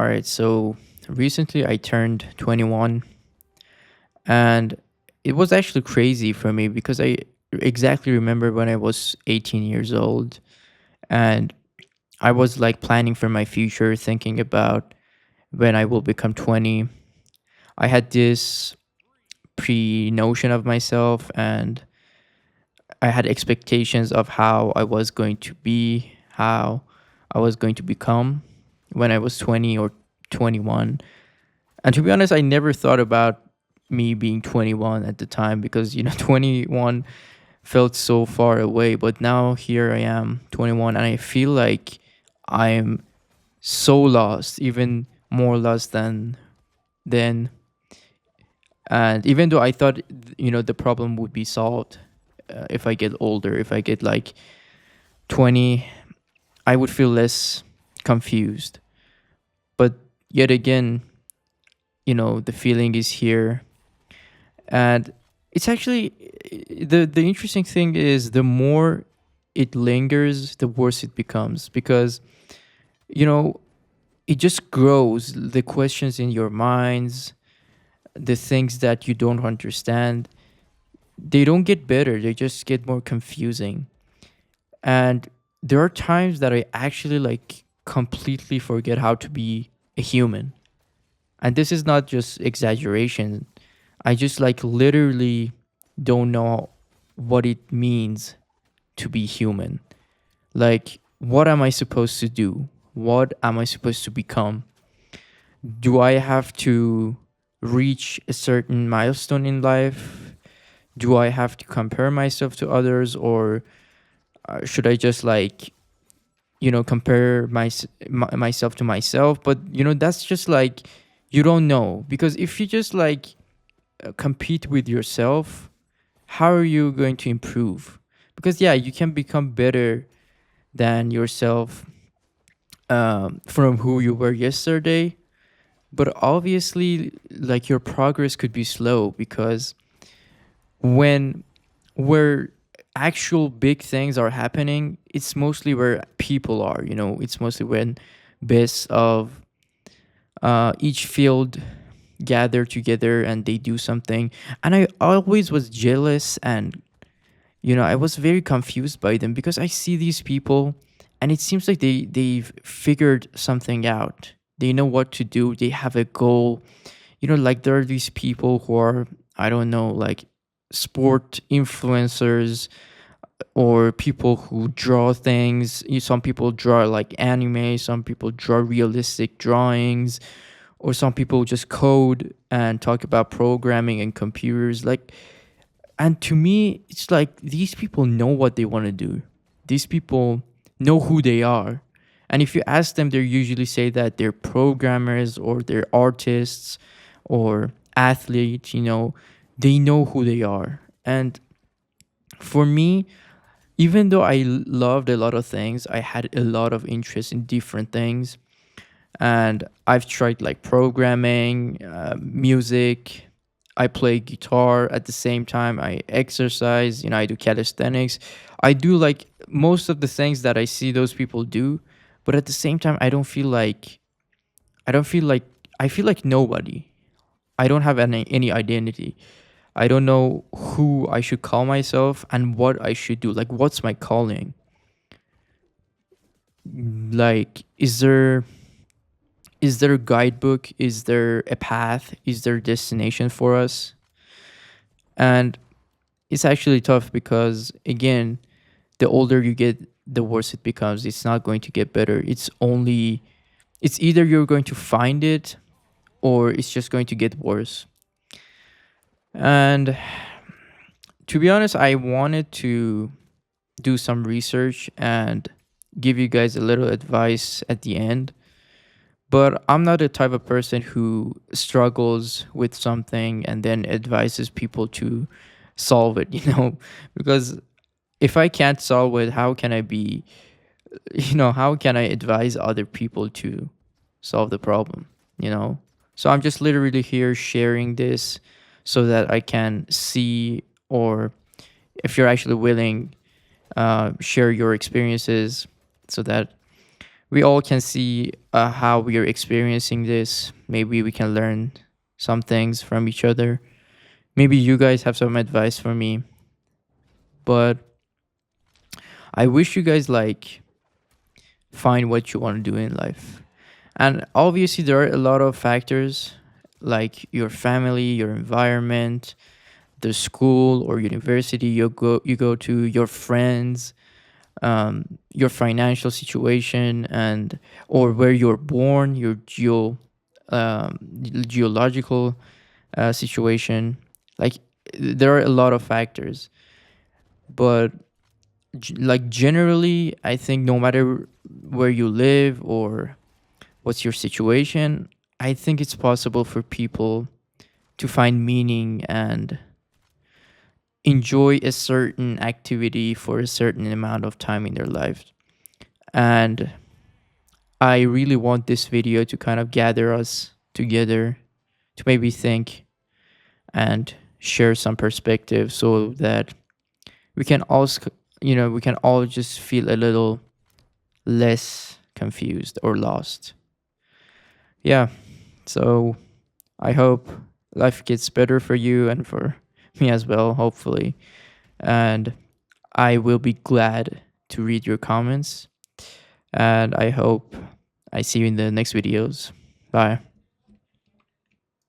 All right, so recently I turned 21, and it was actually crazy for me because I exactly remember when I was 18 years old, and I was like planning for my future, thinking about when I will become 20. I had this pre notion of myself, and I had expectations of how I was going to be, how I was going to become when I was 20 or 21. And to be honest, I never thought about me being 21 at the time because, 21 felt so far away. But now here I am, 21, and I feel like I'm so lost, even more lost than then. And even though I thought, the problem would be solved if I get older, if I get like 20, I would feel less confused. But yet again, the feeling is here. And it's actually the interesting thing is the more it lingers, the worse it becomes because you know it just grows. The questions in your minds, the things that you don't understand, they don't get better, they just get more confusing. And there are times that I actually like completely forget how to be a human. And this is not just exaggeration. I just like literally don't know what it means to be human. Like, what am I supposed to do? What am I supposed to become? Do I have to reach a certain milestone in life? Do I have to compare myself to others, or should I just like compare myself to myself? But that's just like you don't know because if you just like compete with yourself, how are you going to improve? Because yeah, you can become better than yourself from who you were yesterday, but obviously like your progress could be slow because when where actual big things are happening, it's mostly where people are, it's mostly when best of each field gather together and they do something. And I always was jealous, and I was very confused by them because I see these people and it seems like they've figured something out. They know what to do. They have a goal. Like there are these people who are, I don't know, like sport influencers or people who draw things. Some people draw like anime, some people draw realistic drawings, or some people just code and talk about programming and computers. Like, and to me, it's like these people know what they want to do. These people know who they are. And if you ask them, they usually say that they're programmers or they're artists or athletes, they know who they are. And for me, even though I loved a lot of things, I had a lot of interest in different things. And I've tried like programming, music. I play guitar at the same time. I exercise, I do calisthenics. I do like most of the things that I see those people do, but at the same time, I don't feel like I feel like nobody. I don't have any identity. I don't know who I should call myself and what I should do. Like, what's my calling? Like, is there a guidebook? Is there a path? Is there a destination for us? And it's actually tough because again, the older you get, the worse it becomes. It's not going to get better. It's either you're going to find it or it's just going to get worse. And to be honest, I wanted to do some research and give you guys a little advice at the end. But I'm not the type of person who struggles with something and then advises people to solve it, because if I can't solve it, how can I be, how can I advise other people to solve the problem, you know? So I'm just literally here sharing this so that I can see, or if you're actually willing, share your experiences so that we all can see how we are experiencing this. Maybe we can learn some things from each other. Maybe you guys have some advice for me. But I wish you guys like find what you want to do in life. And obviously there are a lot of factors like your family, your environment, the school or university you go to, your friends, your financial situation, and or where you're born, your geological situation. Like there are a lot of factors, but like generally, I think no matter where you live or what's your situation, I think it's possible for people to find meaning and enjoy a certain activity for a certain amount of time in their life. And I really want this video to kind of gather us together to maybe think and share some perspective so that we can all, we can all just feel a little less confused or lost. Yeah. So I hope life gets better for you and for me as well, hopefully. And I will be glad to read your comments. And I hope I see you in the next videos. Bye.